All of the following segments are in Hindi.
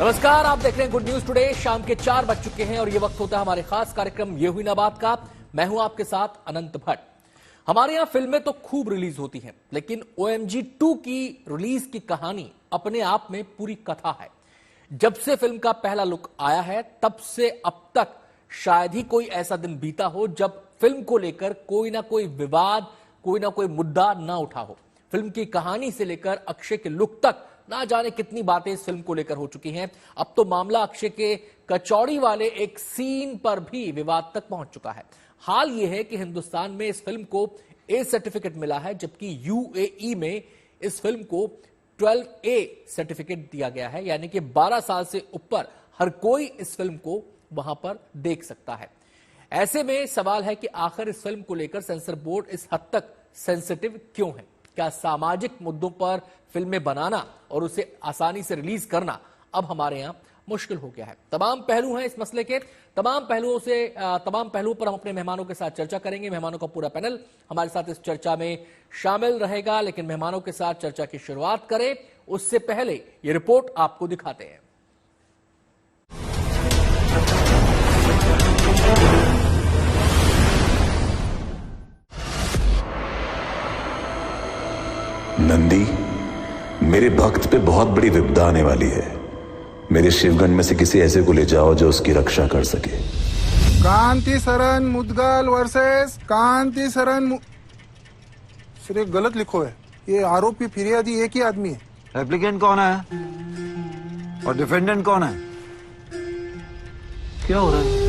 नमस्कार, आप देख रहे हैं गुड न्यूज टुडे। शाम के 4 बज चुके हैं और ये वक्त होता है हमारे खास कार्यक्रम ये हुई ना बात का। मैं हूं आपके साथ अनंत भट्ट। हमारे यहां फिल्में तो खूब रिलीज होती हैं, लेकिन OMG 2 की रिलीज की कहानी अपने आप में पूरी कथा है। जब से फिल्म का पहला लुक आया है तब से अब तक शायद ही कोई ऐसा दिन बीता हो जब फिल्म को लेकर कोई ना कोई विवाद, कोई ना कोई मुद्दा ना उठा हो। फिल्म की कहानी से लेकर अक्षय के लुक तक ना जाने कितनी बातें इस फिल्म को लेकर हो चुकी हैं। अब तो मामला अक्षय के कचौड़ी वाले एक सीन पर भी विवाद तक पहुंच चुका है। हाल यह है कि हिंदुस्तान में इस फिल्म को A सर्टिफिकेट मिला है, जबकि UAE में इस फिल्म को 12A सर्टिफिकेट दिया गया है, यानी कि 12 साल से ऊपर हर कोई इस फिल्म को वहां पर देख सकता है। ऐसे में सवाल है कि आखिर इस फिल्म को लेकर सेंसर बोर्ड इस हद तक सेंसिटिव क्यों है? क्या सामाजिक मुद्दों पर फिल्में बनाना और उसे आसानी से रिलीज करना अब हमारे यहां मुश्किल हो गया है? तमाम पहलू हैं इस मसले के। तमाम पहलुओं पर हम अपने मेहमानों के साथ चर्चा करेंगे। मेहमानों का पूरा पैनल हमारे साथ इस चर्चा में शामिल रहेगा, लेकिन मेहमानों के साथ चर्चा की शुरुआत करें उससे पहले ये रिपोर्ट आपको दिखाते हैं। नंदी, मेरे भक्त पे बहुत बड़ी विपदा आने वाली है। मेरे शिवगण में से किसी ऐसे को ले जाओ जो उसकी रक्षा कर सके। कांति सरन मुदगल वर्सेस कांति सरन सिर्फ गलत लिखो है। ये आरोपी फिरियादी एक ही आदमी है। एप्लीकेंट कौन है और डिफेंडेंट कौन है? क्या हो रहा है?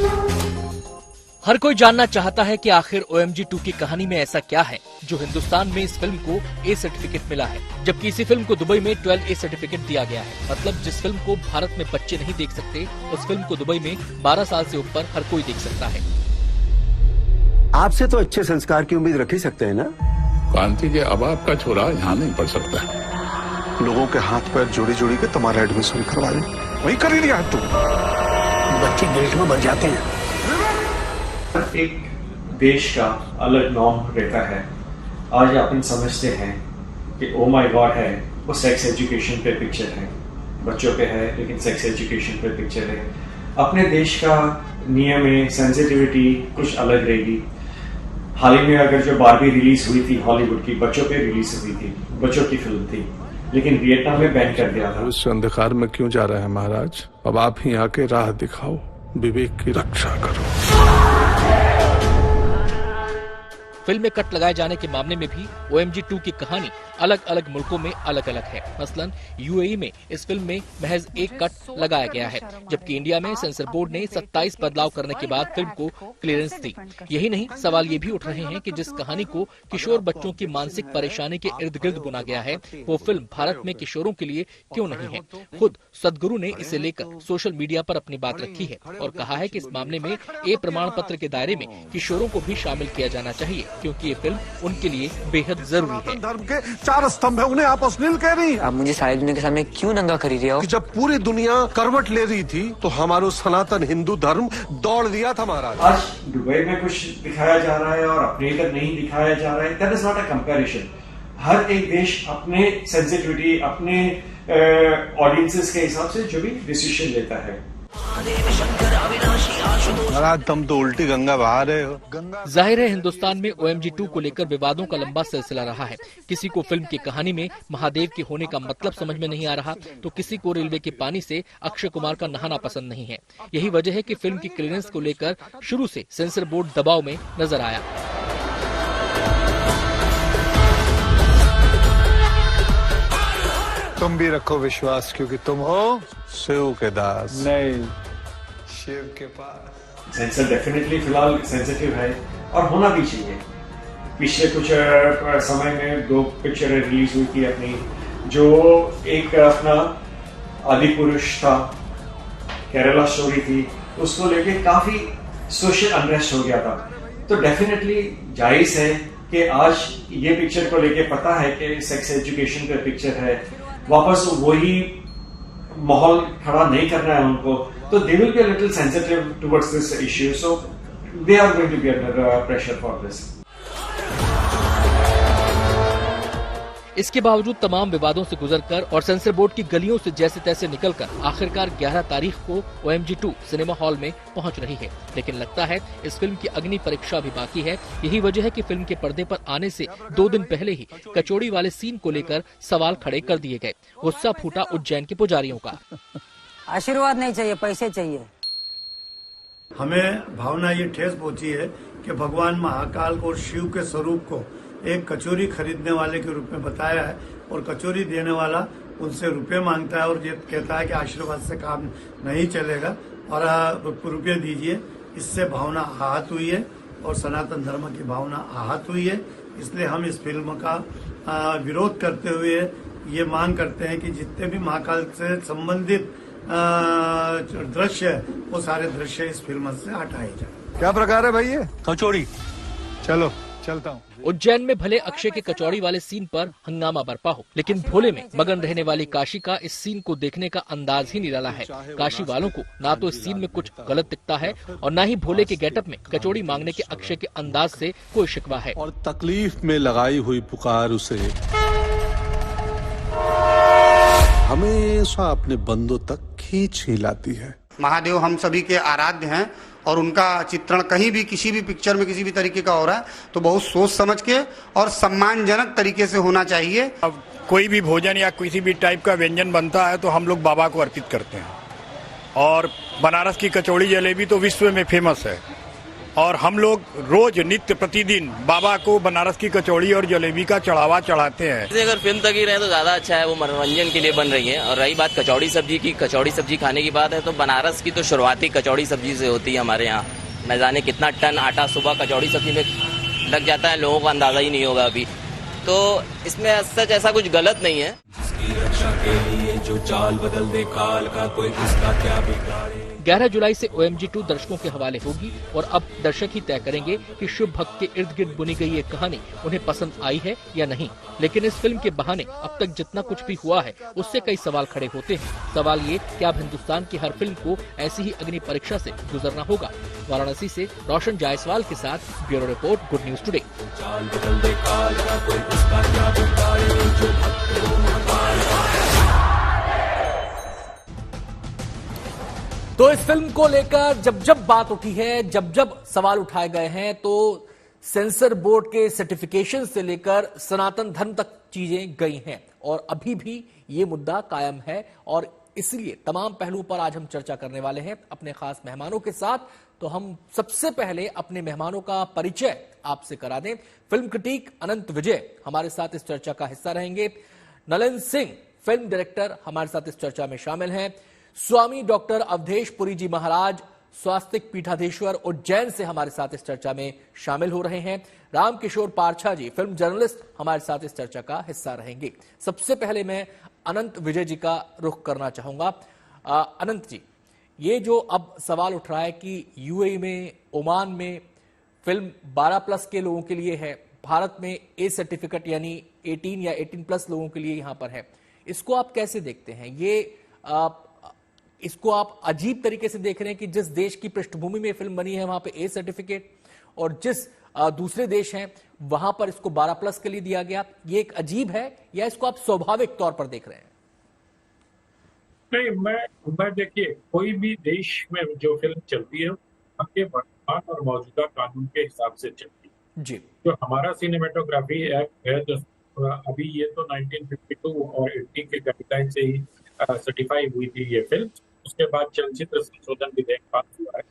हर कोई जानना चाहता है कि आखिर OMG 2 की कहानी में ऐसा क्या है जो हिंदुस्तान में इस फिल्म को A सर्टिफिकेट मिला है, जबकि इसी फिल्म को दुबई में 12A सर्टिफिकेट दिया गया है। मतलब जिस फिल्म को भारत में बच्चे नहीं देख सकते, उस फिल्म को दुबई में 12 साल से ऊपर हर कोई देख सकता है। आपसे तो अच्छे संस्कार की उम्मीद रख ही सकते हैं ना? कांति के अब आपका छोरा यहाँ नहीं पढ़ सकता। लोगों के हाथ पैर जोड़ी जोड़ी के तुम्हारा एडमिशन करवा दे, वही कर ही लिया तुम। बच्चे गिल्ट में भर जाते हैं। एक देश का अलग नॉर्म रहता है। आज अपन समझते हैं कि ओ माय गॉड है, वो सेक्स एजुकेशन पे पिक्चर है, बच्चों पे है, लेकिन सेक्स एजुकेशन पे पिक्चर है। अपने देश का नियम में सेंसिटिविटी कुछ अलग रहेगी। हाल ही में अगर जो बारबी रिलीज हुई थी हॉलीवुड की, बच्चों पे रिलीज हुई थी, बच्चों की फिल्म थी, लेकिन वियतनाम में बैन कर दिया था। उस अंधकार में क्यों जा रहा है महाराज? अब आप ही आके राह दिखाओ, विवेक की रक्षा करो। फिल्म में कट लगाए जाने के मामले में भी OMG 2 की कहानी अलग अलग मुल्कों में अलग अलग है। मसलन UAE में इस फिल्म में महज एक कट लगाया गया है, जबकि इंडिया में सेंसर बोर्ड ने 27 बदलाव करने के बाद फिल्म को क्लियरेंस दी। यही नहीं, सवाल ये भी उठ रहे हैं कि जिस कहानी को किशोर बच्चों की मानसिक परेशानी के इर्द गिर्द बुना गया है, वो फिल्म भारत में किशोरों के लिए क्यों नहीं है? खुद सदगुरु ने इसे लेकर सोशल मीडिया पर अपनी बात रखी है और कहा है कि इस मामले में A प्रमाण पत्र के दायरे में किशोरों को भी शामिल किया जाना चाहिए, क्योंकि ये फिल्म उनके लिए बेहद जरूरी है। धर्म के 4 स्तंभ है, उन्हें आप अश्लील कह रही हैं। आप मुझे सारी दुनिया के सामने क्यों नंगा कर रही हो? जब पूरी दुनिया करवट ले रही थी तो हमारा सनातन हिंदू धर्म दौड़ दिया था महाराज। आज दुबई में कुछ दिखाया जा रहा है और अपने इधर नहीं दिखाया जा रहा है। That is not a comparison. हर एक देश अपने सेंसिटिविटी, अपने ऑडियंसेस के हिसाब से जो भी डिसीजन लेता है। महाराज तुम तो उल्टी गंगा बहा रहे हो। जाहिर है हिंदुस्तान में OMG 2 को लेकर विवादों का लंबा सिलसिला रहा है। किसी को फिल्म की कहानी में महादेव के होने का मतलब समझ में नहीं आ रहा, तो किसी को रेलवे के पानी से अक्षय कुमार का नहाना पसंद नहीं है। यही वजह है कि फिल्म की क्लियरेंस को लेकर शुरू से सेंसर बोर्ड दबाव में नजर आया। तुम भी रखो विश्वास, क्योंकि तुम हो शिव के दास, नहीं शिव के पास। सेंसर डेफिनेटली फिलहाल सेंसिटिव है और होना भी चाहिए। पिछले कुछ समय में 2 पिक्चरें रिलीज हुई थी अपनी, जो एक अपना आदि पुरुष था, केरला स्टोरी थी, उसको लेके काफी सोशल अनरेस्ट हो गया था। तो डेफिनेटली जायज है कि आज ये पिक्चर को लेके पता है कि सेक्स एजुकेशन पे पिक्चर है, वापस वही माहौल खड़ा नहीं करना है उनको, तो they will be a little sensitive towards this issue, so they are going to be under pressure for this. इसके बावजूद तमाम विवादों से गुजरकर और सेंसर बोर्ड की गलियों से जैसे तैसे निकलकर आखिरकार 11 तारीख को OMG 2 सिनेमा हॉल में पहुंच रही है। लेकिन लगता है इस फिल्म की अग्नि परीक्षा भी बाकी है। यही वजह है कि फिल्म के पर्दे पर आने से 2 दिन पहले ही कचौड़ी वाले सीन को लेकर सवाल खड़े कर दिए गए। गुस्सा फूटा उज्जैन के पुजारियों का। आशीर्वाद नहीं चाहिए, पैसे चाहिए। हमें भावना ये ठेस पहुंची है कि भगवान महाकाल को और शिव के स्वरूप को एक कचौरी खरीदने वाले के रूप में बताया है और कचौरी देने वाला उनसे रुपए मांगता है और ये कहता है कि आशीर्वाद से काम नहीं चलेगा और रुपये दीजिए। इससे भावना आहत हुई है और सनातन धर्म की भावना आहत हुई है। इसलिए हम इस फिल्म का विरोध करते हुए ये मांग करते हैं कि जितने भी महाकाल से संबंधित दृश्य है वो सारे दृश्य इस फिल्म से हटाए जाए। क्या प्रकार है भाई ये? कचौड़ी। चलो चलता हूँ। उज्जैन में भले अक्षय के कचौड़ी वाले सीन पर हंगामा बरपा हो, लेकिन भोले में मगन रहने वाली काशी का इस सीन को देखने का अंदाज ही निराला है। काशी वालों को ना तो इस सीन में कुछ गलत दिखता है और ना ही भोले के गेटअप में कचौड़ी मांगने के अक्षय के अंदाज से कोई शिकवा है। और तकलीफ में लगाई हुई पुकार उसे हमेशा अपने बंदों तक खींच ही लाती है। महादेव हम सभी के आराध्य हैं और उनका चित्रण कहीं भी किसी भी पिक्चर में किसी भी तरीके का हो रहा है तो बहुत सोच समझ के और सम्मानजनक तरीके से होना चाहिए। अब कोई भी भोजन या किसी भी टाइप का व्यंजन बनता है तो हम लोग बाबा को अर्पित करते हैं और बनारस की कचौड़ी जलेबी तो विश्व में फेमस है और हम लोग रोज नित्य प्रतिदिन बाबा को बनारस की कचौड़ी और जलेबी का चढ़ावा चढ़ाते हैं। अगर फिल्म तक ही रहे तो ज्यादा अच्छा है, वो मनोरंजन के लिए बन रही है। और रही बात कचौड़ी सब्जी की, कचौड़ी सब्जी खाने की बात है तो बनारस की तो शुरुआती कचौड़ी सब्जी से होती है हमारे यहाँ। न जाने कितना टन आटा सुबह कचौड़ी सब्जी में लग जाता है, लोगों को अंदाजा ही नहीं होगा अभी। तो इसमें सच ऐसा कुछ गलत नहीं है। रक्षा के लिए जो चाल बदल दे काल का, कोई इसका क्या बिगाड़े। 11 जुलाई से OMG 2 दर्शकों के हवाले होगी और अब दर्शक ही तय करेंगे कि शिव भक्त के इर्द गिर्द बुनी गई ये कहानी उन्हें पसंद आई है या नहीं। लेकिन इस फिल्म के बहाने अब तक जितना कुछ भी हुआ है उससे कई सवाल खड़े होते हैं। सवाल ये कि अब हिंदुस्तान की हर फिल्म को ऐसी ही अग्नि परीक्षा से गुजरना होगा। वाराणसी से रोशन जायसवाल के साथ bureau report, good news today. तो इस फिल्म को लेकर जब जब बात उठी है, जब जब सवाल उठाए गए हैं, तो सेंसर बोर्ड के सर्टिफिकेशन से लेकर सनातन धर्म तक चीजें गई हैं और अभी भी ये मुद्दा कायम है। और इसलिए तमाम पहलुओं पर आज हम चर्चा करने वाले हैं अपने खास मेहमानों के साथ। तो हम सबसे पहले अपने मेहमानों का परिचय आपसे करा दें। फिल्म क्रिटिक अनंत विजय हमारे साथ इस चर्चा का हिस्सा रहेंगे। नलन सिंह फिल्म डायरेक्टर हमारे साथ इस चर्चा में शामिल हैं। स्वामी डॉक्टर अवधेश पुरी जी महाराज स्वास्तिक पीठाधीश्वर उज्जैन से हमारे साथ इस चर्चा में शामिल हो रहे हैं। रामकिशोर पारछा जी फिल्म जर्नलिस्ट हमारे साथ इस चर्चा का हिस्सा रहेंगे। सबसे पहले मैं अनंत विजय जी का रुख करना चाहूंगा। अनंत जी, ये जो अब सवाल उठ रहा है कि यूएई में, ओमान में फिल्म 12+ के लोगों के लिए है, भारत में ए सर्टिफिकेट यानी 18 या 18+ लोगों के लिए यहां पर है, इसको आप कैसे देखते हैं? इसको आप अजीब तरीके से देख रहे हैं कि जिस देश की पृष्ठभूमि में फिल्म बनी है वहां पे ए सर्टिफिकेट और जिस दूसरे देश हैं वहां पर इसको 12+ के लिए दिया गया, ये एक अजीब है या इसको आप स्वाभाविक तौर पर देख रहे हैं? नहीं, मैं देखिए, कोई भी देश में जो फिल्म चलती है आपके वर्तमान और मौजूदा कानून के हिसाब से चलती है जी। जो हमारा सिनेमेटोग्राफी एक्ट है जो अभी ये तो 1952 और 80 के गाइडलाइन से ही सर्टिफाई हुई थी ये फिल्म। उसके बाद चलचित्र संशोधन विधेयक पास हुआ है।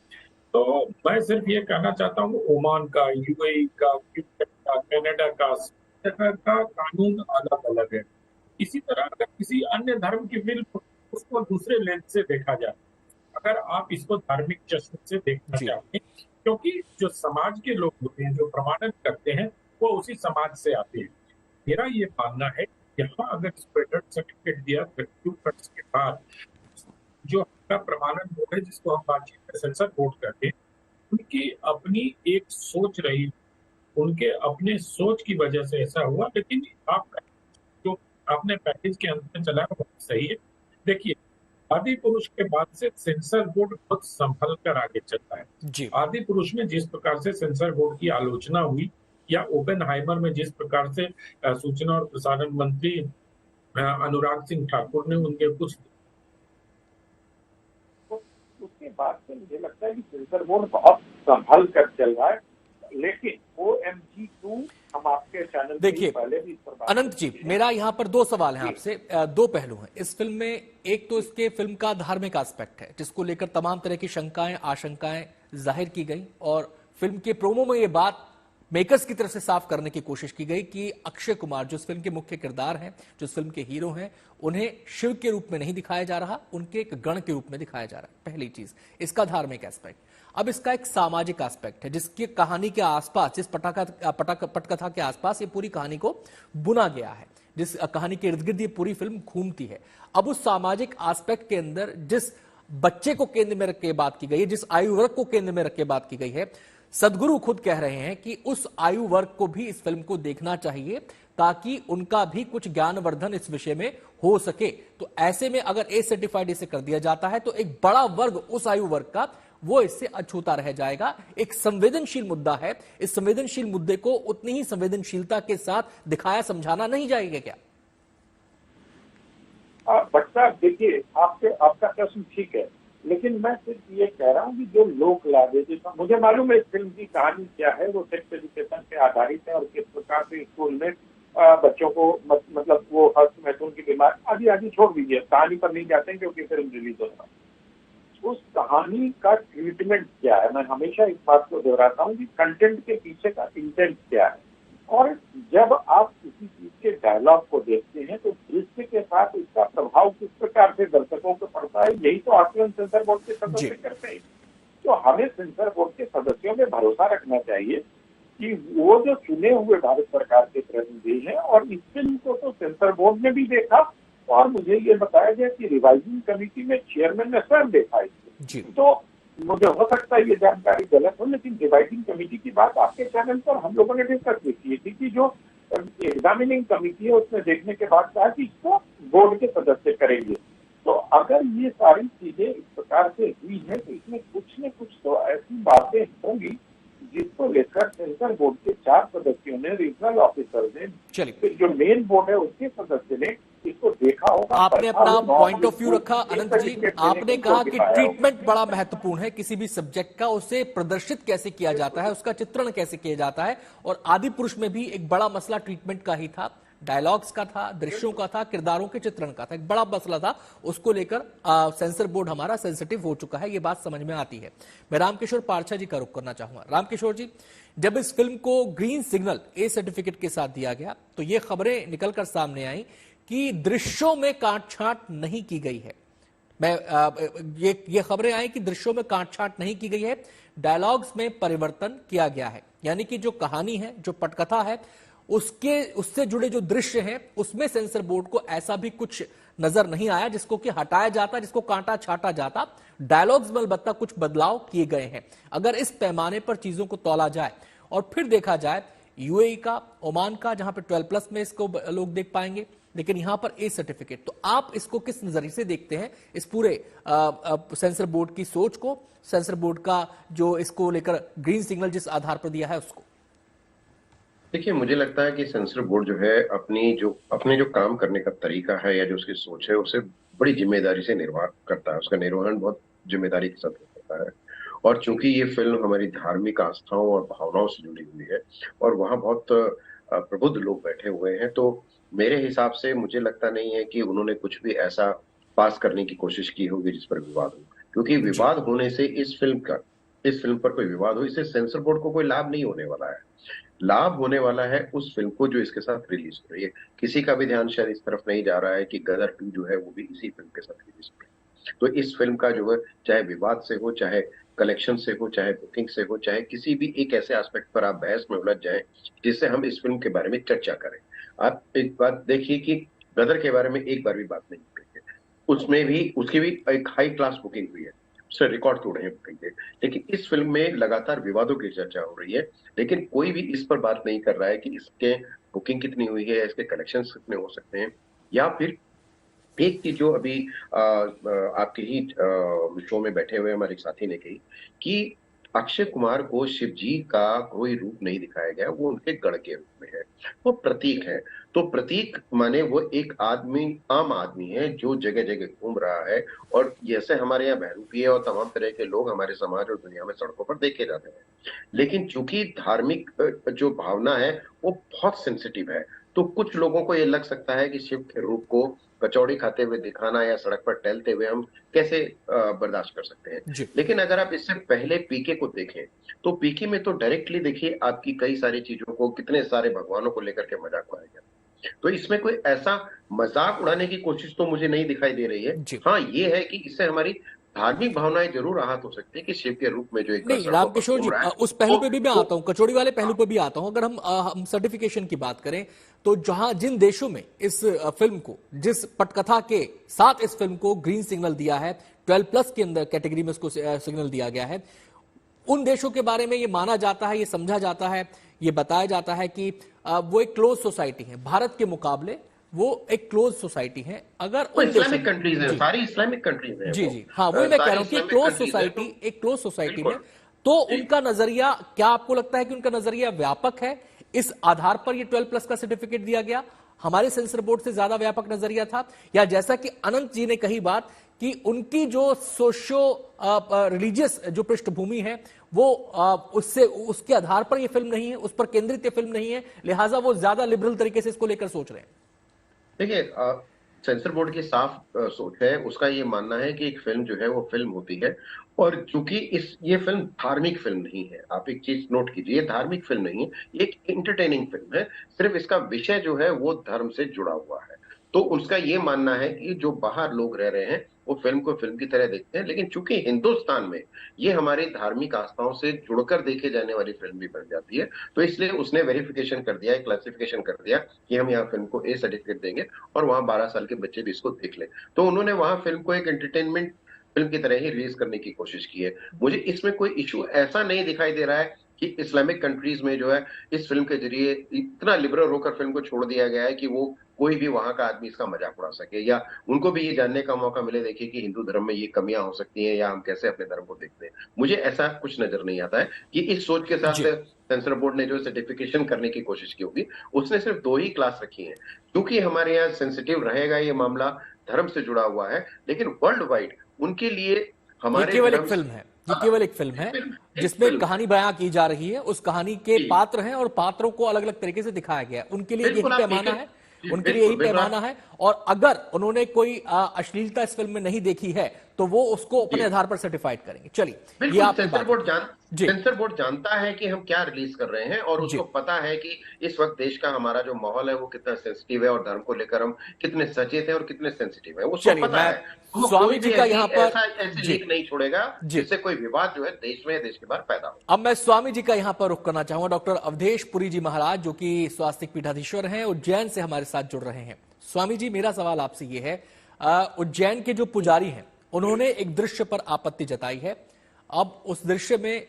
तो मैं सिर्फ ये कहना चाहता हूँ ओमान का, यूएई का, कनाडा का कानून अलग अलग है। इसी तरह अगर किसी अन्य धर्म की फिल्म उसको दूसरे लेंस से देखा जाए, अगर आप इसको धार्मिक चश्मे से देखना चाहते हैं, क्योंकि जो समाज के लोग होते हैं जो प्रमाणन करते हैं वो उसी समाज से आते हैं। मेरा ये मानना है यहाँ अगर स्पेटर्ड सर्टिफिकेट दिया 32 कट्स के बाद जो हमारा प्रमाणन बोर्ड है जिसको हम बातचीत में सेंसर बोर्ड कहते हैं, उनकी अपनी एक सोच रही, उनके अपने सोच की वजह से ऐसा हुआ। लेकिन आपका जो आपने पैकेज के अंत में चला वो सही है। देखिए, आदि पुरुष के बाद से सेंसर बोर्ड बहुत संभल कर आगे चलता है। आदि पुरुष में जिस प्रकार से सेंसर बोर्ड की आलोचना हुई या ओपेनहाइमर में जिस प्रकार से सूचना और प्रसारण मंत्री अनुराग सिंह ठाकुर ने उनके कुछ उसके बाद से मुझे लगता है कि सेंसर बोर्ड बहुत संभल कर चल रहा है, लेकिन OMG 2 हम आपके चैनल पे देखिए पहले भी इस पर बात अनंत जी, मेरा यहाँ पर दो सवाल हैं आपसे, दो पहलू हैं इस फिल्म में। एक तो इसके फिल्म का धार्मिक एस्पेक्ट है जिसको लेकर तमाम तरह की शंकाएं आशंकाएं जाहिर की गई, और फिल्म के प्रोमो में ये बात मेकर्स की तरफ से साफ करने की कोशिश की गई कि अक्षय कुमार जो इस फिल्म के मुख्य किरदार हैं, जो इस फिल्म के हीरो हैं, उन्हें शिव के रूप में नहीं दिखाया जा रहा, उनके एक गण के रूप में दिखाया जा रहा है। पहली चीज इसका धार्मिक एस्पेक्ट। अब इसका एक सामाजिक एस्पेक्ट है जिसकी कहानी के आसपास, जिस पटकथा के आसपास ये पूरी कहानी को बुना गया है, जिस कहानी के इर्द गिर्द ये पूरी फिल्म घूमती है। अब उस सामाजिक एस्पेक्ट के अंदर जिस बच्चे को केंद्र में रख के बात की गई है, जिस आयु वर्ग को केंद्र में रख के बात की गई है, सदगुरु खुद कह रहे हैं कि उस आयु वर्ग को भी इस फिल्म को देखना चाहिए ताकि उनका भी कुछ ज्ञानवर्धन इस विषय में हो सके। तो ऐसे में अगर ए सर्टिफाइड इसे कर दिया जाता है तो एक बड़ा वर्ग उस आयु वर्ग का वो इससे अछूता रह जाएगा। एक संवेदनशील मुद्दा है, इस संवेदनशील मुद्दे को उतनी ही संवेदनशीलता के साथ दिखाया समझाना नहीं जाएगा क्या? बच्चा देखिए, आपका प्रश्न ठीक है, लेकिन मैं सिर्फ ये कह रहा हूँ कि जो लोक लाभे, जैसा मुझे मालूम है इस फिल्म की कहानी क्या है, वो सेक्स एजुकेशन पे आधारित है और किस प्रकार से स्कूल में बच्चों को मतलब वो हस्त मैथुन की बीमारी आदि छोड़ दीजिए, कहानी पर नहीं जाते हैं क्योंकि फिल्म रिलीज हो रहा है। उस कहानी का ट्रीटमेंट क्या है, मैं हमेशा इस बात को दोहराता हूँ कि कंटेंट के पीछे का इंटेंट क्या है। और जब आप किसी चीज के डायलॉग को देखते हैं तो दृश्य के साथ इसका प्रभाव किस प्रकार से दर्शकों को पड़ता है, यही तो आकलन सेंसर बोर्ड के सदस्य करते हैं। तो हमें सेंसर बोर्ड के सदस्यों में भरोसा रखना चाहिए कि वो जो चुने हुए भारत सरकार के प्रतिनिधि हैं, और इस फिल्म को तो सेंसर बोर्ड ने भी देखा और मुझे ये बताया गया कि रिवाइजिंग कमेटी में चेयरमैन ने स्वयं देखा इसको। तो मुझे हो सकता है ये जानकारी गलत हो, लेकिन रिवाइजिंग कमेटी की बात आपके चैनल पर हम लोगों ने डिस्कस की थी कि जो एग्जामिनिंग कमेटी है उसने देखने के बाद कहा कि इसको बोर्ड के सदस्य करेंगे। तो अगर ये सारी चीजें इस प्रकार से हुई है तो इसमें कुछ न कुछ तो ऐसी बातें होंगी जिसको लेकर सेंसर बोर्ड के 4 सदस्यों ने, रीजनल ऑफिसर ने, जो मेन बोर्ड है उसके सदस्य ने इसको देखा होगा। आपने अपना पॉइंट ऑफ व्यू रखा अनंत जी, आपने कहा कि ट्रीटमेंट बड़ा महत्वपूर्ण है किसी भी सब्जेक्ट का, उसे प्रदर्शित कैसे किया जाता है, उसका चित्रण कैसे किया जाता है, और आदि पुरुष में भी एक बड़ा मसला ट्रीटमेंट का ही था, डायलॉग्स का था, दृश्यों का था, किरदारों के चित्रण का था, एक बड़ा मसला था। उसको लेकर सेंसर बोर्ड हमारा सेंसिटिव हो चुका है, ये बात समझ में आती है। मैं रामकिशोर पारछा जी का रुख करना चाहूंगा। रामकिशोर जी, जब इस फिल्म को ग्रीन सिग्नल ए सर्टिफिकेट के साथ दिया गया तो ये खबरें निकलकर सामने आई कि दृश्यों में काटछांट नहीं की गई है। ये खबरें आई कि दृश्यों में काटछांट नहीं की गई है, डायलॉग्स में परिवर्तन किया गया है, यानी कि जो कहानी है, जो पटकथा है, उससे जुड़े जो दृश्य हैं उसमें सेंसर बोर्ड को ऐसा भी कुछ नजर नहीं आया जिसको कि हटाया जाता, जिसको काटा छाटा जाता। डायलॉग्स में अलबत्ता कुछ बदलाव किए गए हैं। अगर इस पैमाने पर चीजों को तौला जाए और फिर देखा जाए यूएई का, ओमान का, जहां पर 12+ में इसको लोग देख पाएंगे, लेकिन यहां पर ए सर्टिफिकेट, तो आप इसको किस नजरिए से देखते हैं, इस पूरे सेंसर बोर्ड की सोच को, सेंसर बोर्ड का जो इसको लेकर ग्रीन सिग्नल जिस आधार पर दिया है उसको? देखिए, मुझे लगता है कि सेंसर बोर्ड जो है अपने जो काम करने का तरीका है या जो उसकी सोच है उसे बड़ी जिम्मेदारी से निर्वाह करता है, उसका निर्वहन बहुत जिम्मेदारी के साथ करता है। और चूंकि ये फिल्म हमारी धार्मिक आस्थाओं और भावनाओं से जुड़ी हुई है और वहाँ बहुत प्रबुद्ध लोग बैठे हुए हैं, तो मेरे हिसाब से मुझे लगता नहीं है कि उन्होंने कुछ भी ऐसा पास करने की कोशिश की होगी जिस पर विवाद हो, क्योंकि विवाद होने से इस फिल्म पर कोई विवाद हो, इससे सेंसर बोर्ड को कोई लाभ नहीं होने वाला है। लाभ होने वाला है उस फिल्म को जो इसके साथ रिलीज हो रही है। किसी का भी ध्यान शायद इस तरफ नहीं जा रहा है कि गदर 2 जो है वो भी इसी फिल्म के साथ रिलीज हो रही है। तो इस फिल्म का जो है, चाहे विवाद से हो, चाहे कलेक्शन से हो, चाहे बुकिंग से हो, चाहे किसी भी एक ऐसे एस्पेक्ट पर आप बहस में उलझ जाएं जिससे हम इस फिल्म के बारे में चर्चा करें। आप एक बात देखिए कि गदर के बारे में एक बार भी बात नहीं हुई है, उसमें भी उसकी भी एक हाई क्लास बुकिंग हुई है, उससे रिकॉर्ड तोड़े हैं बुकिंग के। लेकिन इस फिल्म में लगातार विवादों की चर्चा हो रही है, लेकिन कोई भी इस पर बात नहीं कर रहा है कि इसके बुकिंग कितनी हुई है, इसके कलेक्शन कितने हो सकते हैं। या फिर एक चीज जो अभी आपके ही शो में बैठे हुए हमारे साथी ने कही कि अक्षय कुमार को शिव जी का कोई रूप नहीं दिखाया गया, वो उनके गढ़ के रूप में है, वो प्रतीक है। तो प्रतीक माने वो एक आदमी, आम आदमी है जो जगह जगह घूम रहा है, और जैसे हमारे यहाँ बहरूपी और तमाम तरह के लोग हमारे समाज और दुनिया में सड़कों पर देखे जाते हैं। लेकिन चूंकि धार्मिक जो भावना है वो बहुत सेंसिटिव है, तो कुछ लोगों को ये लग सकता है कि शिव के रूप को कचौड़ी खाते हुए दिखाना या सड़क पर टहलते हुए हम कैसे बर्दाश्त कर सकते हैं। लेकिन अगर आप इससे पहले पीके को देखें, तो पीके में तो डायरेक्टली देखिए आपकी कई सारी चीजों को, कितने सारे भगवानों को लेकर के मजाक उड़ाया गया। तो इसमें कोई ऐसा मजाक उड़ाने की कोशिश तो मुझे नहीं दिखाई दे रही है। हाँ, ये है कि इससे हमारी धार्मिक भावनाएं जरूर आहत हो सकती है कि शिव के रूप में जो एक नहीं, रामकिशोर जी, उस पहलू पे भी मैं आता हूं, कचौड़ी वाले पहलू पे भी आता हूं। अगर हम सर्टिफिकेशन की बात करें, तो जिन देशों में इस फिल्म को, जिस पटकथा के साथ इस फिल्म को ग्रीन सिग्नल दिया है, 12+ के अंदर कैटेगरी में इसको सिग्नल दिया गया है, उन देशों के बारे में ये माना जाता है, ये समझा जाता है, ये बताया जाता है कि वो एक क्लोज सोसाइटी है। भारत के मुकाबले वो एक क्लोज सोसाइटी है। अगर इस्लामिक कंट्रीज है, सारी इस्लामिक कंट्रीज है। जी, हाँ, वही मैं कह रहा हूं कि क्लोज सोसाइटी में तो उनका नजरिया, क्या आपको लगता है कि उनका नजरिया व्यापक है, इस आधार पर ये 12+ का सर्टिफिकेट दिया गया? हमारे सेंसर बोर्ड से ज्यादा व्यापक नजरिया था, या जैसा कि अनंत जी ने कही बात कि उनकी जो सोशो रिलीजियस जो पृष्ठभूमि है वो उसके आधार पर ये फिल्म नहीं है, उस पर केंद्रित ये फिल्म नहीं है, लिहाजा वो ज्यादा लिबरल तरीके से इसको लेकर सोच रहे हैं? देखिए, सेंसर बोर्ड की साफ सोच है, उसका ये मानना है कि एक फिल्म जो है वो फिल्म होती है, और चूंकि ये फिल्म धार्मिक फिल्म नहीं है। आप एक चीज नोट कीजिए, ये धार्मिक फिल्म नहीं है, ये एक एंटरटेनिंग फिल्म है। सिर्फ इसका विषय जो है वो धर्म से जुड़ा हुआ है। तो उसका ये मानना है कि जो बाहर लोग रह रहे हैं वो फिल्म को फिल्म की तरह देखते हैं, लेकिन चूंकि हिंदुस्तान में ये हमारी धार्मिक आस्थाओं से जुड़कर देखे जाने वाली फिल्म भी बन जाती है, तो इसलिए उसने वेरिफिकेशन कर दिया, क्लासिफिकेशन कर दिया कि हम यहाँ फिल्म को ए सर्टिफिकेट देंगे और वहां 12 साल के बच्चे भी इसको देख ले। तो उन्होंने वहां फिल्म को एक एंटरटेनमेंट फिल्म की तरह ही रिलीज करने की कोशिश की है। मुझे इसमें कोई इशू ऐसा नहीं दिखाई दे रहा है कि इस्लामिक कंट्रीज में जो है इस फिल्म के जरिए इतना लिबरल होकर फिल्म को छोड़ दिया गया है कि वो कोई भी वहां का आदमी इसका मजाक उड़ा सके, या उनको भी ये जानने का मौका मिले, देखिए कि हिंदू धर्म में ये कमियां हो सकती हैं या हम कैसे अपने धर्म को देखते हैं। मुझे ऐसा कुछ नजर नहीं आता है कि इस सोच के साथ सेंसर बोर्ड ने जो सर्टिफिकेशन करने की कोशिश की होगी। उसने सिर्फ 2 ही क्लास रखी है, क्योंकि हमारे यहाँ सेंसिटिव रहेगा ये मामला, धर्म से जुड़ा हुआ है, लेकिन वर्ल्ड वाइड उनके लिए हमारे केवल एक फिल्म है, ये केवल एक फिल्म है जिसमें कहानी बयां की जा रही है, उस कहानी के पात्र हैं और पात्रों को अलग अलग तरीके से दिखाया गया है। उनके लिए यही पैमाना है, उनके लिए यही पैमाना है। और अगर उन्होंने कोई अश्लीलता इस फिल्म में नहीं देखी है तो वो उसको अपने आधार पर सर्टिफाइड करेंगे। चलिए, ये सेंसर बोर्ड जानता है कि हम क्या रिलीज कर रहे हैं, और उसको पता है कि इस वक्त देश का हमारा जो माहौल है वो कितना सेंसिटिव है और धर्म को लेकर हम कितने सचेत हैं और कितने सेंसिटिव है, उसको पता है। स्वामी जी का यहाँ पर ऐसे लीक नहीं छोड़ेगा जिससे कोई विवाद जो है देश में, देश के बाहर पैदा हो। अब मैं स्वामी जी का यहाँ पर रुख करना चाहूंगा। डॉक्टर अवधेश पुरी जी महाराज, जो कि स्वास्तिक पीठाधीश्वर हैं, उज्जैन से हमारे साथ जुड़ रहे हैं। स्वामी जी, मेरा सवाल आपसे ये है, उज्जैन के जो पुजारी हैं उन्होंने एक दृश्य पर आपत्ति जताई है। अब उस दृश्य में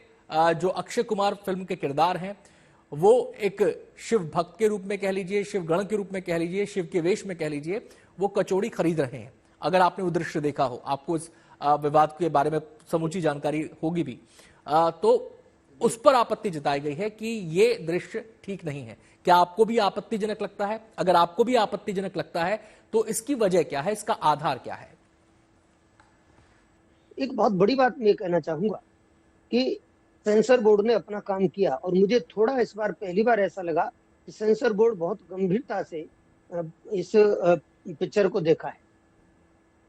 जो अक्षय कुमार फिल्म के किरदार हैं वो एक शिव भक्त के रूप में कह लीजिए, शिव गण के रूप में कह लीजिए, शिव के वेश में कह लीजिए, वो कचौड़ी खरीद रहे हैं। अगर आपने वो दृश्य देखा हो, आपको इस विवाद के बारे में समूची जानकारी होगी भी, तो उस पर आपत्ति जताई गई है कि ये दृश्य ठीक नहीं है। क्या आपको भी आपत्तिजनक लगता है? अगर आपको भी आपत्तिजनक लगता है तो इसकी वजह क्या है, इसका आधार क्या है? एक बहुत बड़ी बात मैं कहना चाहूंगा कि सेंसर बोर्ड ने अपना काम किया, और मुझे थोड़ा इस बार पहली बार ऐसा लगा कि सेंसर बोर्ड बहुत गंभीरता से इस पिक्चर को देखा है।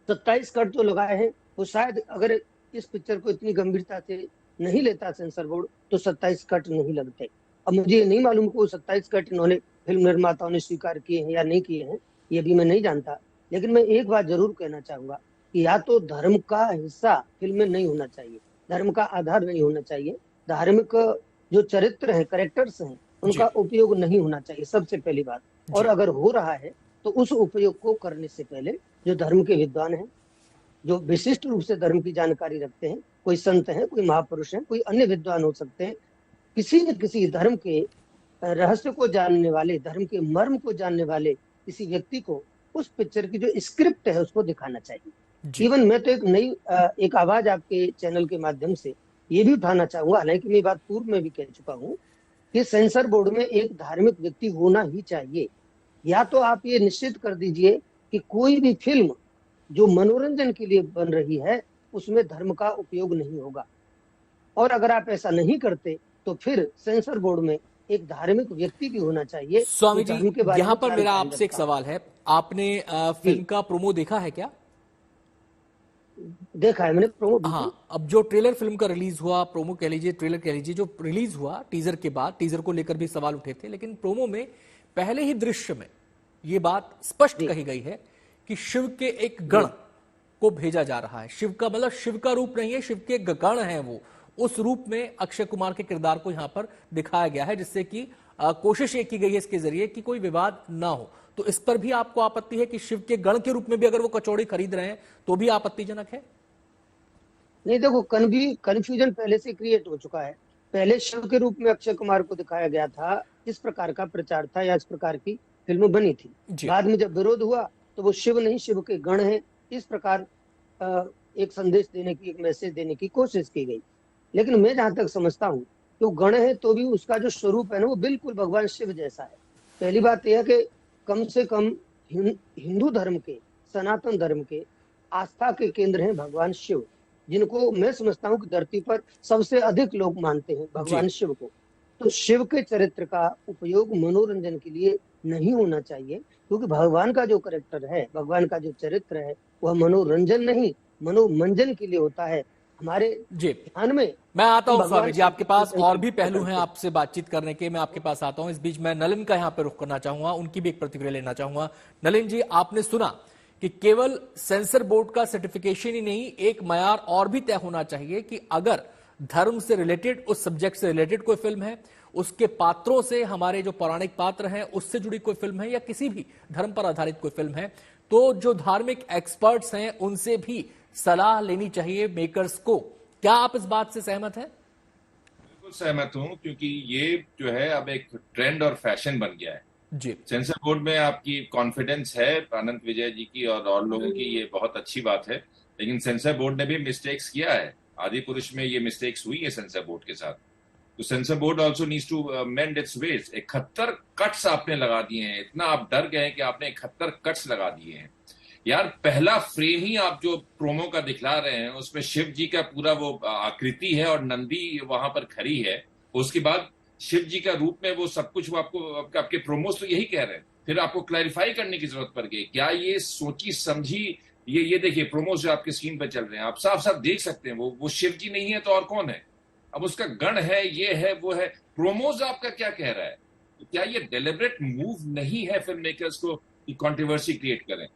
27 कट जो लगाए हैं वो शायद अगर इस पिक्चर को इतनी गंभीरता से नहीं लेता सेंसर बोर्ड तो 27 कट नहीं लगते। अब मुझे ये नहीं मालूम कि वो 27 कट इन्होंने फिल्म निर्माताओं ने स्वीकार किए हैं या नहीं किए हैं, ये भी मैं नहीं जानता। लेकिन मैं एक बात जरूर कहना चाहूंगा कि या तो धर्म का हिस्सा फिल्म में नहीं होना चाहिए, धर्म का आधार नहीं होना चाहिए, धार्मिक जो चरित्र हैं, कैरेक्टर्स हैं, उनका उपयोग नहीं होना चाहिए, सबसे पहली बात। और अगर हो रहा है तो उस उपयोग को करने से पहले जो धर्म के विद्वान हैं, जो विशिष्ट रूप से धर्म की जानकारी रखते हैं, कोई संत हैं, कोई महापुरुष हैं, कोई अन्य विद्वान हो सकते हैं, किसी न किसी धर्म के रहस्य को जानने वाले, धर्म के मर्म को जानने वाले किसी व्यक्ति को उस पिक्चर की जो स्क्रिप्ट है उसको दिखाना चाहिए। इवन मैं तो एक आवाज आपके चैनल के माध्यम से ये भी उठाना चाहूंगा, हालांकि मैं बात पूर्व में भी कह चुका हूँ कि सेंसर बोर्ड में एक धार्मिक व्यक्ति होना ही चाहिए। या तो आप ये निश्चित कर दीजिए कि कोई भी फिल्म जो मनोरंजन के लिए बन रही है उसमें धर्म का उपयोग नहीं होगा, और अगर आप ऐसा नहीं करते तो फिर सेंसर बोर्ड में एक धार्मिक व्यक्ति भी होना चाहिए। स्वामी जो जी, धर्म के बारे यहाँ में पर मेरा जानकारी आपसे एक रखता हो। सवाल है, आपने फिल्म का प्रोमो देखा है क्या? देखा है मैंने प्रोमो। हाँ, अब जो ट्रेलर फिल्म का रिलीज हुआ, प्रोमो कह लीजिए, ट्रेलर कह लीजिए, जो रिलीज हुआ टीजर के बाद, टीजर को लेकर भी सवाल उठे थे, लेकिन प्रोमो में पहले ही दृश्य में ये बात स्पष्ट कही गई है कि शिव के एक गण को भेजा जा रहा है। शिव का मतलब शिव का रूप नहीं है, शिव के गण हैं वो, उस रूप में अक्षय कुमार के किरदार को यहां पर दिखाया गया है, जिससे कि कोशिश ये की गई है इसके जरिए कि कोई विवाद ना हो। तो इस पर भी आपको आपत्ति है कि शिव के गण के रूप में भी अगर वो कचौड़ी खरीद रहे हैं तो भी आपत्तिजनक है? नहीं, देखो कंफ्यूजन पहले से क्रिएट हो चुका है। पहले शिव के रूप में अक्षय कुमार को दिखाया गया था, इस प्रकार का प्रचार था या इस प्रकार की फिल्म बनी थी। बाद में जब विरोध हुआ तो वो शिव नहीं, शिव के गण हैं, इस प्रकार एक संदेश देने की, एक मैसेज देने की कोशिश की गई। लेकिन मैं जहां तक समझता हूँ तो गण है तो भी उसका जो स्वरूप है ना वो बिल्कुल भगवान शिव जैसा है। पहली बात यह है कि कम से कम हिंदू धर्म के, सनातन धर्म के आस्था के केंद्र हैं भगवान शिव, जिनको मैं समझता हूँ कि धरती पर सबसे अधिक लोग मानते हैं भगवान शिव को। तो शिव के चरित्र का उपयोग मनोरंजन के लिए नहीं होना चाहिए, क्योंकि भगवान का जो कैरेक्टर है, भगवान का जो चरित्र है, वह मनोरंजन नहीं मनोमंजन के लिए होता है। हमारे ध्यान में मैं आता हूं स्वामी जी, आपके पास और भी पहलू हैं आपसे बातचीत करने के, मैं आपके पास आता हूं। इस बीच मैं नलिन का यहां पे रुख करना चाहूंगा, उनकी भी एक प्रतिक्रिया लेना चाहूंगा। नलिन जी, आपने सुना कि केवल सेंसर बोर्ड का सर्टिफिकेशन ही नहीं, एक मयार और भी तय होना चाहिए कि अगर धर्म से रिलेटेड, उस सब्जेक्ट से रिलेटेड कोई फिल्म है, उसके पात्रों से, हमारे जो पौराणिक पात्र हैं उससे जुड़ी कोई फिल्म है, या किसी भी धर्म पर आधारित कोई फिल्म है, तो जो धार्मिक एक्सपर्ट्स हैं उनसे भी सलाह लेनी चाहिए मेकर्स को। क्या आप इस बात से सहमत हैं? बिल्कुल सहमत हूं, क्योंकि ये जो है अब एक ट्रेंड और फैशन बन गया है जी। सेंसर बोर्ड में आपकी कॉन्फिडेंस है अनंत विजय जी की और लोगों की, ये बहुत अच्छी बात है। लेकिन सेंसर बोर्ड ने भी मिस्टेक्स किया है, आदि पुरुष में ये मिस्टेक्स हुई है सेंसर बोर्ड के साथ। तो censor board also needs to mend its ways. 71 cuts आपने लगा दिए हैं, इतना आप डर गए कि आपने 71 कट्स लगा दिए हैं। यार, पहला फ्रेम ही आप जो प्रोमो का दिखला रहे हैं उसमें शिव जी का पूरा वो आकृति है और नंदी वहां पर खड़ी है, उसके बाद शिव जी का रूप में वो सब कुछ, वो आपको आपके प्रोमोस तो यही कह रहे हैं। फिर आपको क्लैरिफाई करने की जरूरत पड़ गई, क्या ये सोची समझी? ये देखिए प्रोमोस जो आपके स्क्रीन पर चल रहे हैं, आप साफ साफ देख सकते हैं वो शिव जी नहीं है तो और कौन है? अब उसका गण है, ये है, वो है। प्रोमोज आपका क्या कह रहा है? तो क्या ये डेलिबरेट मूव नहीं है फिल्म मेकर्स को कि कंट्रोवर्सी क्रिएट करें?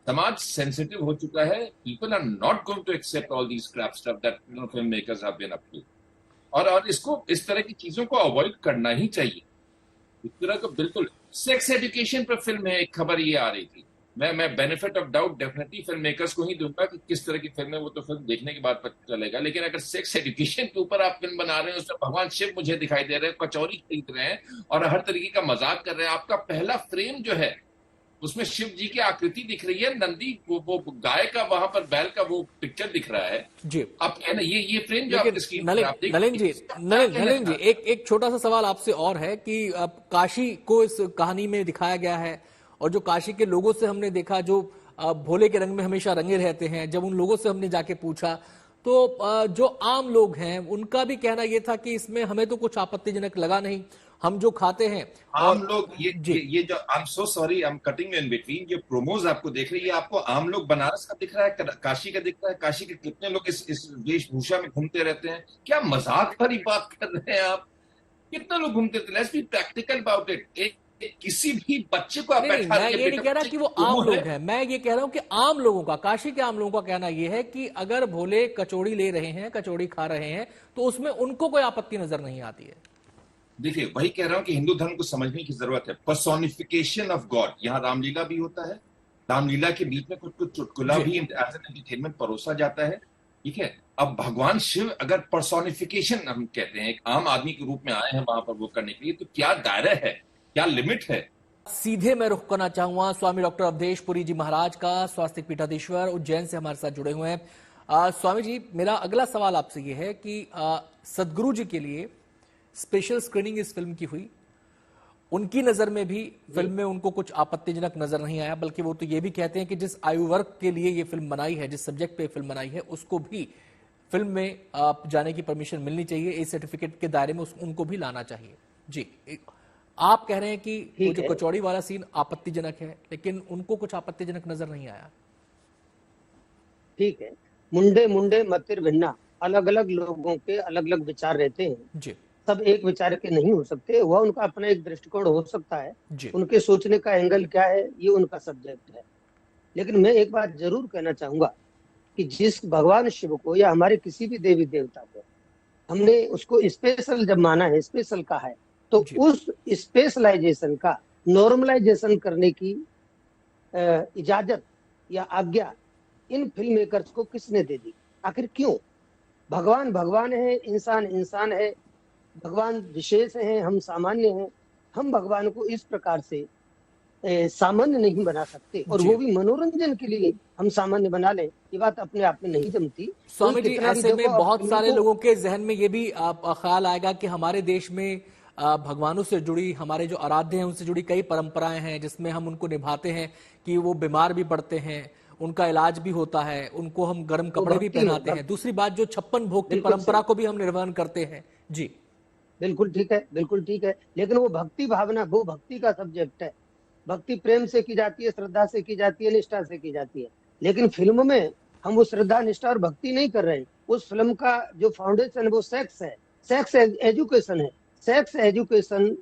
समाज सेंसिटिव हो चुका है, people are not going to accept all these crap stuff that film makers have been up to, और इसको, इस तरह की चीजों को अवॉइड करना ही चाहिए। इस तरह का बिल्कुल सेक्स एजुकेशन पर फिल्म है, एक खबर ये आ रही थी। मैं benefit of doubt definitely film makers को ही दूंगा कि किस तरह की फिल्म है, वो तो फिल्म देखने के बाद पता चलेगा। लेकिन अगर सेक्स एजुकेशन के ऊपर आप फिल्म बना रहे हैं, उसमें भगवान शिव मुझे दिखाई दे रहे हैं, कचौरी खरीद रहे हैं और हर तरीके का मजाक कर रहे हैं, आपका पहला फ्रेम जो है उसमें शिव जी की आकृति दिख रही है, नंदी वो गाय का, वहां पर बैल का वो पिक्चर दिख रहा है जी। अब कहना ये फ्रेम जो आपकी स्क्रीन पर आप देख, नलिन जी, एक छोटा सा सवाल आपसे और है कि अब काशी को इस कहानी में दिखाया गया है, और जो काशी के लोगों से हमने देखा, जो भोले के रंग में हमेशा रंगे रहते हैं, जब उन लोगों से हमने जाके पूछा तो जो आम लोग हैं उनका भी कहना यह था कि इसमें हमें तो कुछ आपत्तिजनक लगा नहीं, हम जो खाते हैं। आम लोग ये जो, I am so sorry, I am cutting in between, जो प्रोमोज आपको देख रही है, आपको आम लोग बनारस का दिख रहा है, काशी का दिख रहा है। काशी के कितने लोग इस वेशभूषा में घूमते रहते हैं? क्या मजाक भरी बात कर रहे हैं आप? कितने लोग घूमते रहते हैं? Let's be practical about it. किसी भी बच्चे को आप बैठा, मैं ये नहीं कह रहा कि वो आम लोग हैं, मैं ये कह रहा हूं कि आम लोगों का, काशी के आम लोगों का कहना ये है कि अगर भोले कचौड़ी ले रहे हैं, कचौड़ी खा रहे हैं, तो उसमें उनको कोई आपत्ति नजर नहीं आती है। देखिए, वही कह रहा हूं कि हिंदू धर्म को समझने की जरूरत है। पर्सोनिफिकेशन ऑफ गॉड, यहाँ रामलीला भी होता है, रामलीला के बीच में कुछ चुटकुला भी एज एन एंटरटेनमेंट परोसा जाता है, ठीक है। अब भगवान शिव अगर पर्सोनिफिकेशन हम कहते हैं, एक आम आदमी के रूप में आए हैं वहां पर वो करने के लिए, तो क्या दायरा है, क्या लिमिट है? सीधे मैं रुख करना चाहूंगा स्वामी डॉक्टर अवधेश पुरी जी महाराज का, स्वास्थ्य पीठाधीश्वर उज्जैन से हमारे साथ जुड़े हुए हैं। स्वामी जी, मेरा अगला सवाल आपसे ये है कि सदगुरु जी के लिए स्पेशल स्क्रीनिंग इस फिल्म की हुई, उनकी नजर में भी फिल्म में उनको कुछ आपत्तिजनक नजर नहीं आया, बल्कि वो तो ये भी कहते हैं कि जिस आयु वर्ग के लिए ये फिल्म बनाई है, जिस सब्जेक्ट पे फिल्म बनाई है, उसको भी फिल्म में जाने की परमिशन मिलनी चाहिए, ए सर्टिफिकेट के दायरे में उनको भी लाना चाहिए। जी, आप कह रहे हैं कि वो जो कचौड़ी वाला सीन आपत्तिजनक है, लेकिन उनको कुछ आपत्तिजनक नजर नहीं आया। ठीक है, मुंडे मुंडे मतिर भिन्ना, अलग अलग लोगों के अलग अलग विचार रहते हैं जी, सब एक विचार के नहीं हो सकते। वह उनका अपना एक दृष्टिकोण हो सकता है, जी। उनके सोचने का एंगल क्या है ये उनका सब्जेक्ट है। लेकिन मैं एक बात जरूर कहना चाहूंगा कि जिस भगवान शिव को या हमारे किसी भी देवी देवता को हमने उसको स्पेशल जब माना है, स्पेशल कहा है, तो उस स्पेशलाइजेशन का नॉर्मलाइजेशन करने की इजाजत या आज्ञा इन फिल्म मेकर्स को किसने दे दी? आखिर क्यों? भगवान भगवान है, इंसान इंसान है, भगवान विशेष है, हम सामान्य हैं। हम भगवान को इस प्रकार से सामान्य नहीं बना सकते, और वो भी मनोरंजन के लिए हम सामान्य बना लें, ये बात अपने आप में नहीं जमती। स्वामी जी, ऐसे में बहुत सारे लोगों के जहन में ये भी ख्याल आएगा कि हमारे देश में भगवानों से जुड़ी, हमारे जो आराध्य हैं उनसे जुड़ी कई परंपराएं हैं, जिसमें हम उनको निभाते हैं कि वो बीमार भी पड़ते हैं, उनका इलाज भी होता है, उनको हम गर्म कपड़े भी पहनाते हैं। दूसरी बात, जो 56 भोग की परंपरा को भी हम निर्वहन करते हैं। जी, बिल्कुल ठीक है, बिल्कुल ठीक है, लेकिन वो भक्ति भावना, वो भक्ति का सब्जेक्ट है। भक्ति प्रेम से की जाती है, श्रद्धा से की जाती है, निष्ठा से की जाती है। लेकिन फिल्म में हम वो श्रद्धा, निष्ठा और भक्ति नहीं कर रहे हैं। उस फिल्म का जो फाउंडेशन है वो सेक्स है, सेक्स एजुकेशन है। सेक्स एजुकेशन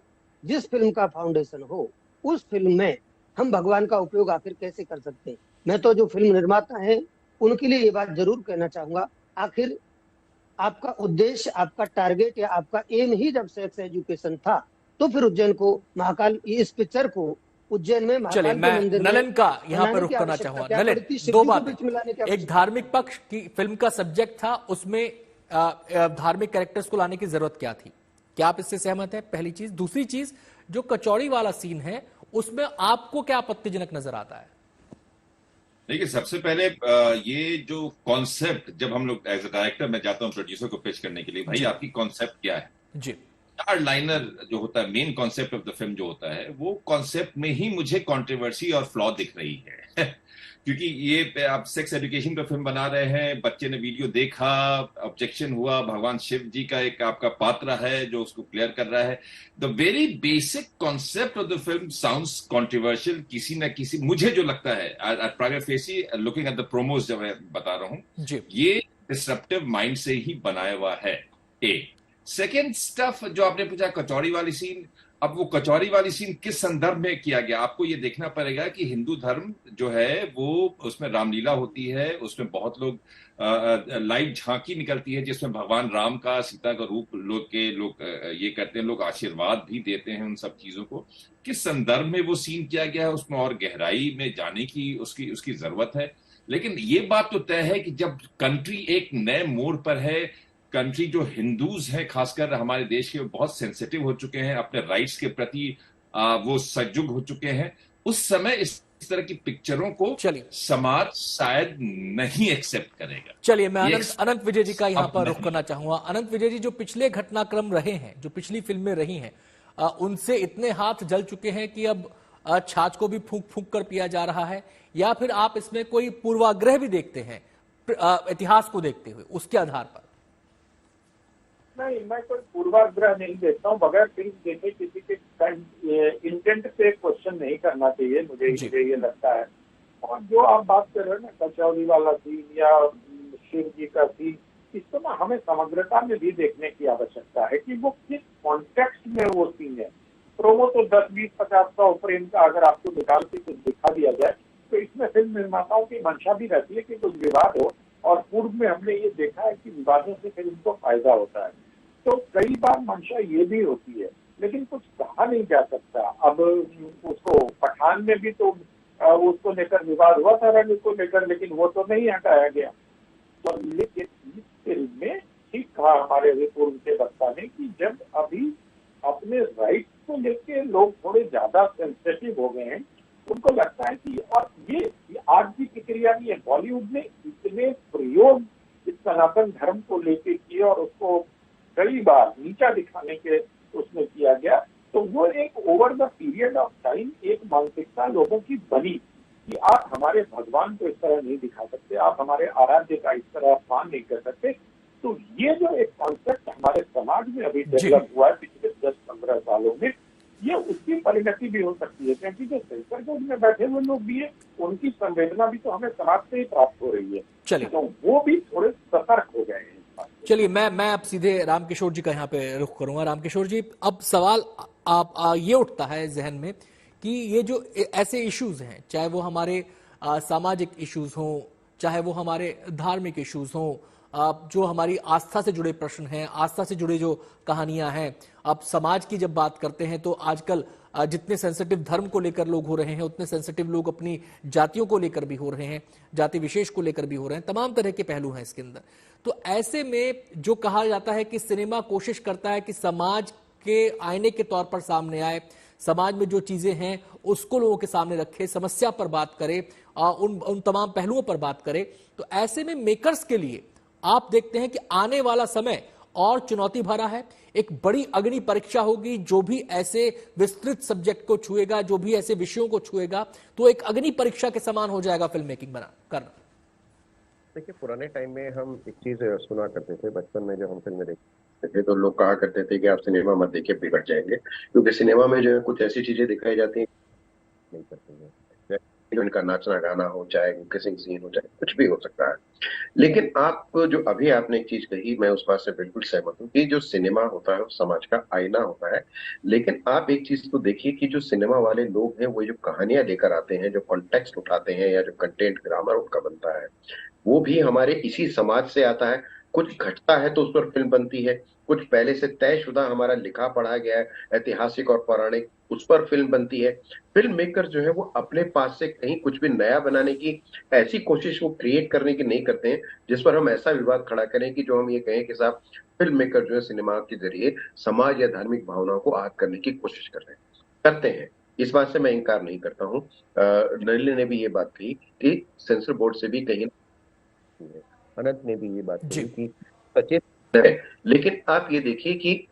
जिस फिल्म का फाउंडेशन हो, उस फिल्म में हम भगवान का उपयोग आखिर कैसे कर सकते हैं? मैं तो जो फिल्म निर्माता हैं उनके लिए ये बात जरूर कहना चाहूंगा, आखिर आपका उद्देश्य, आपका टारगेट या आपका एम ही जब सेक्स एजुकेशन था, तो फिर उज्जैन को महाकाल, इस पिक्चर को उज्जैन में महाकाल के मंदिर में नलन का यहाँ पर रुख करना चाहूंगा। नलन, दो बात, एक धार्मिक पक्ष की फिल्म का सब्जेक्ट था, उसमें धार्मिक कैरेक्टर्स को लाने की जरूरत क्या थी? क्या आप इससे सहमत हैं? पहली चीज। दूसरी चीज, जो कचौड़ी वाला सीन है उसमें आपको क्या आपत्तिजनक नजर आता है? देखिए, सबसे पहले ये जो कॉन्सेप्ट, जब हम लोग एज ए डायरेक्टर मैं जाता हूँ प्रोड्यूसर को पिच करने के लिए, भाई आपकी कॉन्सेप्ट क्या है जी, चार लाइनर जो होता है, main concept of the film जो होता है, वो कॉन्सेप्ट में ही मुझे कंट्रोवर्सी और फ्लॉ दिख रही है क्योंकि ये आप सेक्स एजुकेशन पे फिल्म बना रहे हैं, बच्चे ने वीडियो देखा, ऑब्जेक्शन हुआ, भगवान शिव जी का एक आपका पात्र है जो उसको क्लियर कर रहा है। The very basic concept of the film sounds controversial किसी ना किसी, मुझे जो लगता है private facie looking at the promos जब मैं बता रहा हूं, ये डिसरप्टिव माइंड से ही बनाया हुआ है। सेकेंड स्टफ जो आपने पूछा, कचौड़ी वाली सीन, अब वो कचौड़ी वाली सीन किस संदर्भ में किया गया, आपको ये देखना पड़ेगा कि हिंदू धर्म जो है वो, उसमें रामलीला होती है, उसमें बहुत लोग लाइव झांकी निकलती है जिसमें भगवान राम का, सीता का रूप लोग ये करते हैं, लोग आशीर्वाद भी देते हैं उन सब चीजों को। किस संदर्भ में वो सीन किया गया है, उसमें और गहराई में जाने की उसकी जरूरत है। लेकिन ये बात तो तय है कि जब कंट्री एक नए मोड़ पर है, कंट्री जो हिंदूज हैं खासकर हमारे देश के, बहुत सेंसिटिव हो चुके हैं अपने राइट्स के प्रति, वो सजग हो चुके हैं, उस समय इस तरह की पिक्चरों को समाज शायद नहीं एक्सेप्ट करेगा। चलिए, मैं अनंत विजय जी का यहाँ पर रुख करना चाहूंगा। अनंत विजय जी, जो पिछले घटनाक्रम रहे हैं, जो पिछली फिल्में रही हैं, उनसे इतने हाथ जल चुके हैं कि अब छाछ को भी फूंक फूंक कर पिया जा रहा है, या फिर आप इसमें कोई पूर्वाग्रह भी देखते हैं इतिहास को देखते हुए, उसके आधार पर? नहीं, मैं कोई पूर्वाग्रह नहीं देखता हूँ। बगैर फिल्म देखे किसी के इंटेंट पे क्वेश्चन नहीं करना चाहिए, मुझे ये लगता है। और जो आप बात कर रहे हो ना, कचौड़ी वाला सीन या शिव जी का सीन, इसको ना हमें समग्रता में भी देखने की आवश्यकता है कि वो किस कॉन्टेक्स्ट में वो सीन है। प्रोमो तो 10, 20, 50, 100 फ्रेम का अगर आपको निकाल के कुछ दिखा दिया जाए, तो इसमें फिल्म निर्माताओं की मंशा भी रहती है कि कुछ विवाद हो, और पूर्व में हमने ये देखा है कि विवादों से फिल्म को फायदा होता है। तो कई बार मंशा ये भी होती है, लेकिन कुछ कहा नहीं जा सकता। अब उसको पठान में भी तो उसको लेकर विवाद हुआ था, रणनीति को लेकर, लेकिन वो तो नहीं हटाया गया। तो लेकिन इस फिल्म में ठीक कहा हमारे पूर्व के वक्ता ने कि जब अभी अपने राइट को लेके लोग थोड़े ज्यादा सेंसिटिव हो गए हैं, उनको लगता है कि, और ये आज की प्रक्रिया नहीं है, बॉलीवुड ने इतने प्रयोग सनातन धर्म को लेके की और उसको कई बार नीचा दिखाने के उसमें किया गया, तो वो एक over the period of time एक मानसिकता लोगों की बनी कि आप हमारे भगवान को इस तरह नहीं दिखा सकते, आप हमारे आराध्य का इस तरह अपमान नहीं कर सकते। तो ये जो एक कॉन्सेप्ट हमारे समाज में अभी डेवलप हुआ है पिछले 10-15 सालों में, ये उसकी परिणति भी हो सकती है, क्योंकि जो सेंसर बोर्ड में बैठे हुए लोग भी है, उनकी संवेदना भी तो हमें समाज से ही प्राप्त हो रही है। चलिए, तो वो भी थोड़े सतर्क हो गए हैं। चलिए, मैं अब सीधे रामकिशोर जी का यहाँ पे रुख करूंगा। रामकिशोर जी, अब सवाल ये उठता है जहन में कि ये जो ऐसे इश्यूज हैं, चाहे वो हमारे सामाजिक इश्यूज हों, चाहे वो हमारे धार्मिक इश्यूज हों, जो हमारी आस्था से जुड़े प्रश्न हैं, आस्था से जुड़े जो कहानियां हैं, अब समाज की जब बात करते हैं तो आजकल जितने सेंसिटिव धर्म को लेकर लोग हो रहे हैं, उतने सेंसिटिव लोग अपनी जातियों को लेकर भी हो रहे हैं, जाति विशेष को लेकर भी हो रहे हैं, तमाम तरह के पहलू हैं इसके अंदर। तो ऐसे में जो कहा जाता है कि सिनेमा कोशिश करता है कि समाज के आईने के तौर पर सामने आए, समाज में जो चीजें हैं उसको लोगों के सामने रखे, समस्या पर बात करे, उन तमाम पहलुओं पर बात करे, तो ऐसे में मेकर्स के लिए आप देखते हैं कि आने वाला समय और चुनौती भरा है। एक बड़ी अग्नि परीक्षा होगी, जो भी ऐसे विस्तृत सब्जेक्ट को छुएगा, जो भी ऐसे विषयों को छुएगा, तो एक अग्नि परीक्षा के समान हो जाएगा फिल्म मेकिंग करना। देखिए, पुराने टाइम में हम एक चीज सुना करते थे, बचपन में जब हम फिल्में देखते थे तो लोग कहा करते थे कि आप सिनेमा मत देखिए, बिगड़ जाएंगे, क्योंकि सिनेमा में जो है कुछ ऐसी चीजें दिखाई जाती हैं नहीं करती हैं, इनका नाचना गाना हो, चाहे किसिंग सीन हो, चाहे कुछ भी हो सकता है। लेकिन आप जो अभी आपने एक चीज कही, मैं उस बात से बिल्कुल सहमत हूँ कि जो सिनेमा होता है वो समाज का आईना होता है। लेकिन आप एक चीज तो देखिए कि जो सिनेमा वाले लोग हैं वो जो कहानियां लेकर आते हैं, जो कॉन्टेक्स्ट उठाते हैं, या जो कंटेंट ग्रामर उनका बनता है, वो भी हमारे इसी समाज से आता है। कुछ घटता है तो उस पर फिल्म बनती है, कुछ पहले से तयशुदा हमारा लिखा पढ़ा गया है ऐतिहासिक और पौराणिक, उस पर फिल्म बनती है। फिल्म मेकर जो है वो अपने पास से कहीं कुछ भी नया बनाने की ऐसी कोशिश वो क्रिएट करने की नहीं करते हैं जिस पर हम ऐसा विवाद खड़ा करें कि जो हम ये कहें कि साहब फिल्म मेकर जो है सिनेमा के जरिए समाज या धार्मिक भावनाओं को आहत करने की कोशिश कर रहे हैं, करते हैं। इस बात से मैं इनकार नहीं करता हूँ। नलिनी ने भी ये बात कही कि सेंसर बोर्ड से भी कहीं, अनंत ने भी ये बात कही कि सचेत है। लेकिन आप ये देखिए कि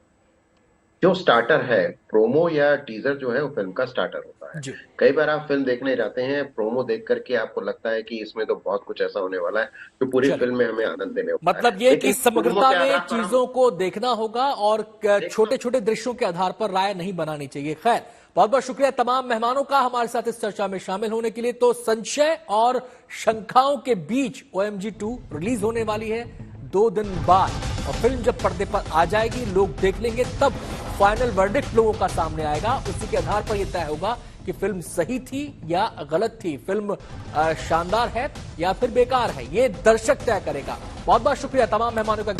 जो स्टार्टर है, प्रोमो या टीजर जो है वो फिल्म का स्टार्टर होता है। कई बार आप फिल्म देखने जाते हैं, प्रोमो देख करके आपको लगता है कि इसमें तो बहुत कुछ ऐसा होने वाला है जो पूरी फिल्म में हमें आनंद देने वाला है। मतलब ये कि समग्रता में चीजों को देखना होगा और छोटे छोटे दृश्यों के आधार पर राय नहीं बनानी चाहिए। खैर, बहुत बहुत शुक्रिया तमाम मेहमानों का हमारे साथ इस चर्चा में शामिल होने के लिए। तो संशय और शंकाओं के बीच OMG 2 रिलीज होने वाली है 2 दिन बाद, और फिल्म जब पर्दे पर आ जाएगी, लोग देख लेंगे, तब फाइनल वर्डिक्ट लोगों का सामने आएगा। उसी के आधार पर यह तय होगा कि फिल्म सही थी या गलत थी, फिल्म शानदार है या फिर बेकार है, ये दर्शक तय करेगा। बहुत बहुत शुक्रिया तमाम मेहमानों का।